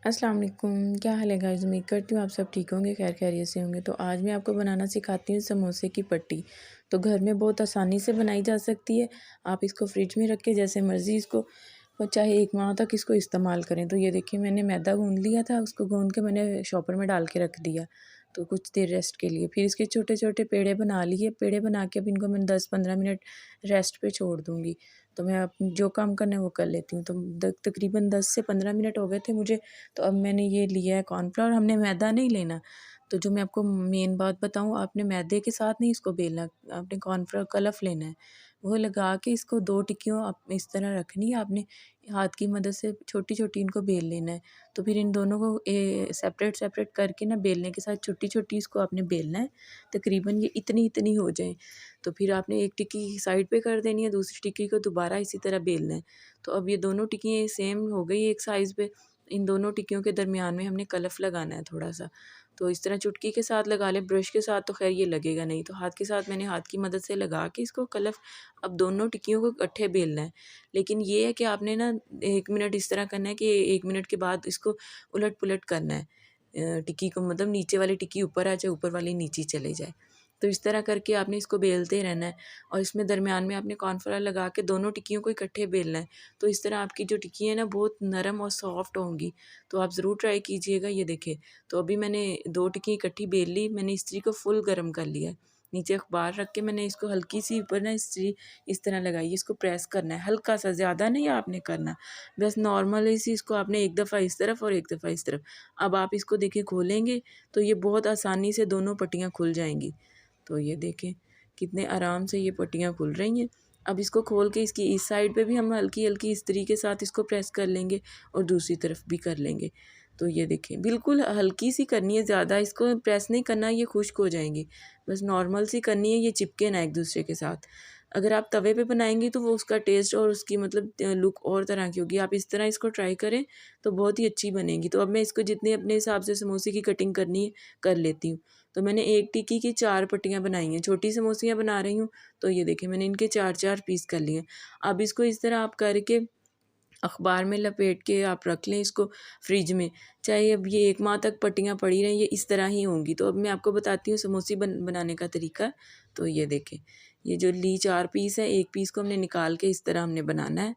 अस्सलाम वालेकुम, क्या हाल है गाइस। उम्मीद करती हूँ आप सब ठीक होंगे, खैर खैरियत से होंगे। तो आज मैं आपको बनाना सिखाती हूँ समोसे की पट्टी। तो घर में बहुत आसानी से बनाई जा सकती है। आप इसको फ्रिज में रख के जैसे मर्ज़ी इसको और चाहे 1 माह तक इसको इस्तेमाल करें। तो ये देखिए मैंने मैदा गूँध लिया था, उसको गूँध के मैंने शॉपर में डाल के रख दिया तो कुछ देर रेस्ट के लिए। फिर इसके छोटे-छोटे पेड़े बना लिए, पेड़े बना के अब इनको मैं 10-15 मिनट रेस्ट पे छोड़ दूँगी। तो मैं अब जो काम करना है वो कर लेती हूँ। तो तकरीबन 10 से 15 मिनट हो गए थे मुझे। तो अब मैंने ये लिया है कॉर्नफ्लोर, हमने मैदा नहीं लेना। तो जो मैं आपको मेन बात बताऊँ, आपने मैदे के साथ नहीं इसको बेलना, आपने कॉर्नफ्लोर कलफ लेना है। वो लगा के इसको 2 टिक्कियों आप इस तरह रखनी है, आपने हाथ की मदद से छोटी-छोटी इनको बेल लेना है। तो फिर इन दोनों को सेपरेट-सेपरेट करके ना बेलने के साथ छोटी-छोटी इसको आपने बेलना है। तकरीबन ये इतनी-इतनी हो जाए। तो फिर आपने एक टिक्की साइड पे कर देनी है, दूसरी टिक्की को दोबारा इसी तरह बेलना है। तो अब ये दोनों टिक्कियाँ सेम हो गई एक साइज़ पे। इन दोनों टिक्कियों के दरमियान में हमने कलफ लगाना है थोड़ा-सा। तो इस तरह चुटकी के साथ लगा लें, ब्रश के साथ तो ख़ैर ये लगेगा नहीं। तो हाथ के साथ मैंने हाथ की मदद से लगा के इसको कलफ अब दोनों टिक्कियों को इकट्ठे बेलना है। लेकिन ये है कि आपने ना 1 मिनट इस तरह करना है कि 1 मिनट के बाद इसको उलट-पुलट करना है। टिक्की को मतलब नीचे वाली टिक्की ऊपर आ जाए, ऊपर वाली नीचे चले जाए। तो इस तरह करके आपने इसको बेलते रहना है और इसमें दरमियान में आपने कॉर्नफ्लोर लगा के दोनों टिक्कियों को इकट्ठे बेलना है। तो इस तरह आपकी जो टिक्की है ना बहुत नरम और सॉफ्ट होंगी। तो आप ज़रूर ट्राई कीजिएगा। ये देखें, तो अभी मैंने 2 टिक्की इकट्ठी बेल ली, मैंने इस्त्री को फुल गर्म कर लिया है। नीचे अखबार रख के मैंने इसको हल्की सी ऊपर ना इस्त्री इस तरह लगाई है, इसको प्रेस करना है हल्का-सा, ज़्यादा नहीं आपने करना। बस नॉर्मली सी इसको आपने एक दफ़ा इस तरफ और एक दफ़ा इस तरफ। अब आप इसको देखिए खोलेंगे तो ये बहुत आसानी से दोनों पट्टियाँ खुल जाएँगी। तो ये देखें कितने आराम से ये पट्टियाँ खुल रही हैं। अब इसको खोल के इसकी इस साइड पे भी हम हल्की-हल्की इस्त्री के साथ इसको प्रेस कर लेंगे और दूसरी तरफ भी कर लेंगे। तो ये देखें बिल्कुल हल्की सी करनी है, ज़्यादा इसको प्रेस नहीं करना, ये खुश्क हो जाएँगी। बस नॉर्मल सी करनी है, ये चिपके ना एक-दूसरे के साथ। अगर आप तवे पे बनाएँगी तो वो उसका टेस्ट और उसकी मतलब लुक और तरह की होगी। आप इस तरह इसको ट्राई करें तो बहुत ही अच्छी बनेगी। तो अब मैं इसको जितनी अपने हिसाब से समोसे की कटिंग करनी है कर लेती हूँ। तो मैंने एक टिक्की की 4 पट्टियाँ बनाई हैं, छोटी समोसियाँ बना रही हूँ। तो ये देखिए मैंने इनके 4-4 पीस कर लिए। अब इसको इस तरह आप करके अखबार में लपेट के आप रख लें इसको फ्रिज में। चाहे अब ये 1 माह तक पट्टियाँ पड़ी रहें, ये इस तरह ही होंगी। तो अब मैं आपको बताती हूँ समोसे बनाने का तरीका। तो ये देखें, ये जो ली 4 पीस है, 1 पीस को हमने निकाल के इस तरह हमने बनाना है।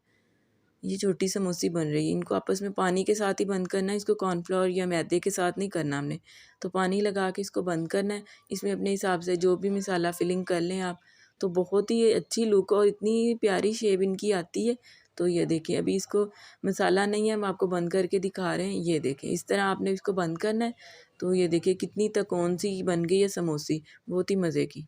ये छोटी समोसी बन रही है, इनको आपस में पानी के साथ ही बंद करना है, इसको कॉर्नफ्लोर या मैदे के साथ नहीं करना हमने। तो पानी लगा के इसको बंद करना है, इसमें अपने हिसाब से जो भी मसाला फिलिंग कर लें आप। तो बहुत ही अच्छी लुक और इतनी प्यारी शेप इनकी आती है। तो ये देखिए अभी इसको मसाला नहीं है, हम आपको बंद करके दिखा रहे हैं। ये देखें इस तरह आपने इसको बंद करना है। तो ये देखिए कितनी तकोन सी बन गई है समोसी, बहुत ही मज़े की।